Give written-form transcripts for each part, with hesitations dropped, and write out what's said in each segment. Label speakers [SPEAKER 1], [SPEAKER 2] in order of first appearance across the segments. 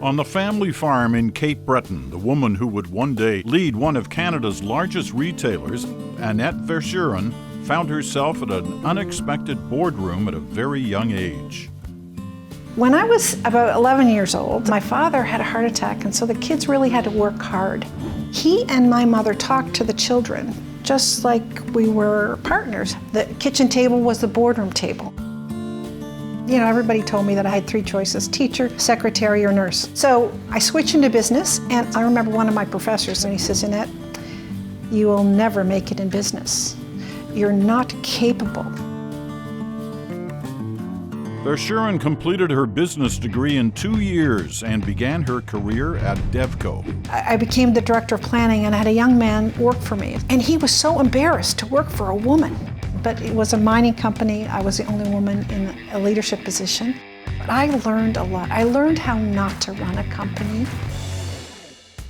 [SPEAKER 1] On the family farm in Cape Breton, the woman who would one day lead one of Canada's largest retailers, Annette Verschuren, found herself at an unexpected boardroom at a very young age.
[SPEAKER 2] When I was about 11 years old, my father had a heart attack, and so the kids really had to work hard. He and my mother talked to the children, just like we were partners. The kitchen table was the boardroom table. You know, everybody told me that I had three choices: teacher, secretary, or nurse. So I switched into business, and I remember one of my professors, and he says, "Annette, you will never make it in business. You're not capable."
[SPEAKER 1] Verschuren completed her business degree in 2 years and began her career at Devco.
[SPEAKER 2] I became the director of planning, and I had a young man work for me, and he was so embarrassed to work for a woman. But it was a mining company. I was the only woman in a leadership position. But I learned a lot. I learned how not to run a company.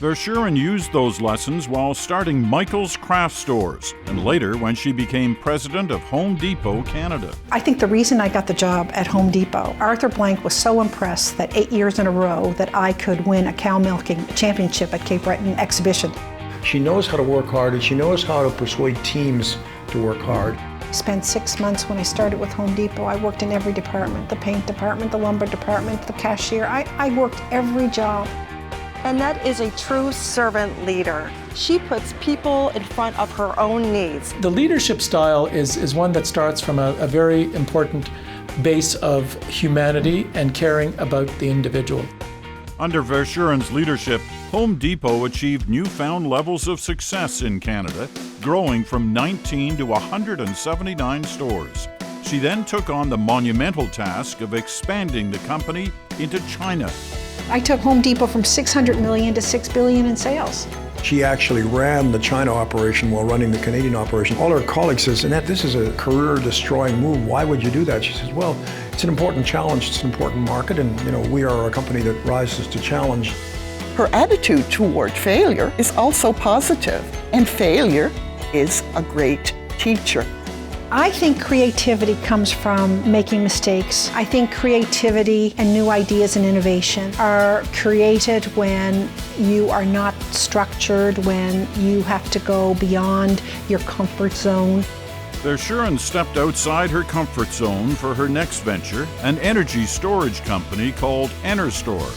[SPEAKER 1] Verschuren used those lessons while starting Michael's Craft Stores, and later when she became president of Home Depot Canada.
[SPEAKER 2] I think the reason I got the job at Home Depot, Arthur Blank was so impressed that 8 years in a row that I could win a cow milking championship at Cape Breton exhibition.
[SPEAKER 3] She knows how to work hard, and she knows how to persuade teams to work hard.
[SPEAKER 2] I spent 6 months when I started with Home Depot. I worked in every department: the paint department, the lumber department, the cashier. I worked every job.
[SPEAKER 4] Annette is a true servant leader. She puts people in front of her own needs.
[SPEAKER 5] The leadership style is one that starts from a very important base of humanity and caring about the individual.
[SPEAKER 1] Under Verschuren's leadership, Home Depot achieved newfound levels of success in Canada, growing from 19 to 179 stores. She then took on the monumental task of expanding the company into China.
[SPEAKER 2] I took Home Depot from $600 million to $6 billion in sales.
[SPEAKER 3] She actually ran the China operation while running the Canadian operation. All her colleagues says, "Annette, this is a career-destroying move. Why would you do that?" She says, "Well, it's an important challenge, it's an important market, and we are a company that rises to challenge."
[SPEAKER 6] Her attitude toward failure is also positive, and failure is a great teacher.
[SPEAKER 2] I think creativity comes from making mistakes. I think creativity and new ideas and innovation are created when you are not structured, when you have to go beyond your comfort zone.
[SPEAKER 1] Verschuren stepped outside her comfort zone for her next venture, an energy storage company called Enterstore.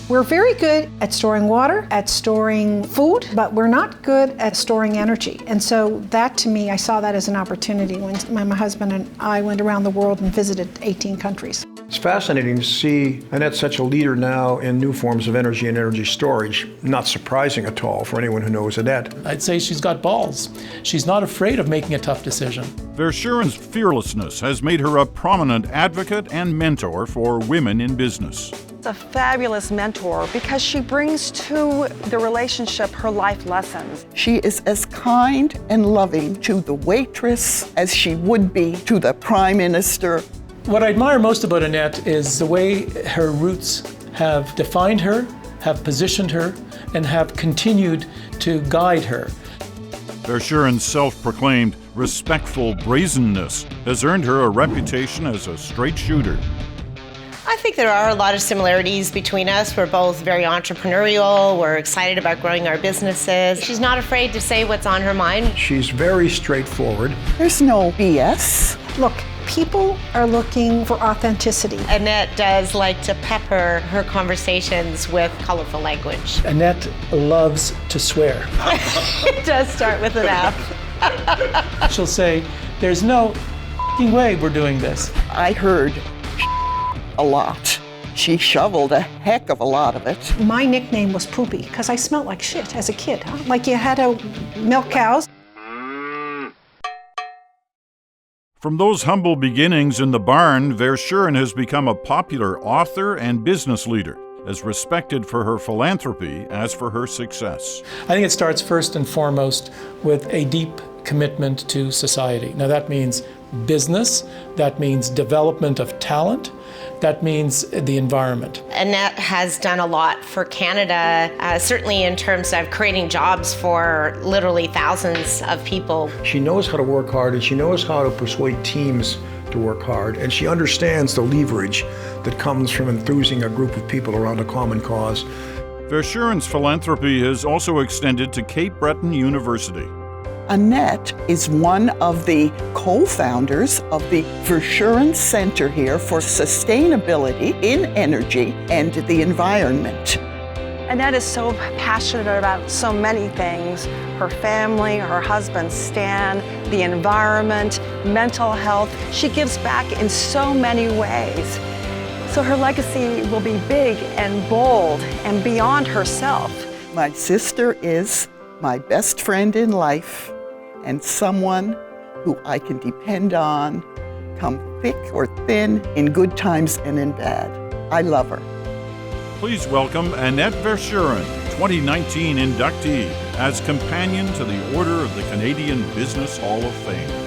[SPEAKER 2] We're very good at storing water, at storing food, but we're not good at storing energy. And so that, to me, I saw that as an opportunity when my husband and I went around the world and visited 18 countries.
[SPEAKER 3] It's fascinating to see Annette such a leader now in new forms of energy and energy storage. Not surprising at all for anyone who knows Annette.
[SPEAKER 5] I'd say she's got balls. She's not afraid of making a tough decision.
[SPEAKER 1] Verschuren's fearlessness has made her a prominent advocate and mentor for women in business.
[SPEAKER 4] A fabulous mentor because she brings to the relationship her life lessons.
[SPEAKER 6] She is as kind and loving to the waitress as she would be to the Prime Minister.
[SPEAKER 5] What I admire most about Annette is the way her roots have defined her, have positioned her, and have continued to guide her.
[SPEAKER 1] Verschuren's self-proclaimed respectful brazenness has earned her a reputation as a straight shooter.
[SPEAKER 7] I think there are a lot of similarities between us. We're both very entrepreneurial. We're excited about growing our businesses. She's not afraid to say what's on her mind.
[SPEAKER 3] She's very straightforward.
[SPEAKER 6] There's no BS.
[SPEAKER 2] Look, people are looking for authenticity.
[SPEAKER 7] Annette does like to pepper her conversations with colorful language.
[SPEAKER 5] Annette loves to swear.
[SPEAKER 7] It does start with an F.
[SPEAKER 5] She'll say, "There's no f***ing way we're doing this."
[SPEAKER 6] I heard a lot. She shoveled a heck of a lot of it.
[SPEAKER 2] My nickname was Poopy because I smelled like shit as a kid, huh? Like you had to milk cows.
[SPEAKER 1] From those humble beginnings in the barn, Verschuren has become a popular author and business leader, as respected for her philanthropy as for her success.
[SPEAKER 5] I think it starts first and foremost with a deep commitment to society. Now that means business, that means development of talent, that means the environment.
[SPEAKER 7] Annette has done a lot for Canada, certainly in terms of creating jobs for literally thousands of people.
[SPEAKER 3] She knows how to work hard, and she knows how to persuade teams to to work hard, and she understands the leverage that comes from enthusing a group of people around a common cause.
[SPEAKER 1] Verschuren's philanthropy has also extended to Cape Breton University.
[SPEAKER 6] Annette is one of the co-founders of the Verschuren Center here for Sustainability in Energy and the Environment.
[SPEAKER 4] Annette is so passionate about so many things. Her family, her husband Stan, the environment, mental health. She gives back in so many ways. So her legacy will be big and bold and beyond herself.
[SPEAKER 6] My sister is my best friend in life and someone who I can depend on, come thick or thin, in good times and in bad. I love her.
[SPEAKER 1] Please welcome Annette Verschuren, 2019 inductee, as companion to the Order of the Canadian Business Hall of Fame.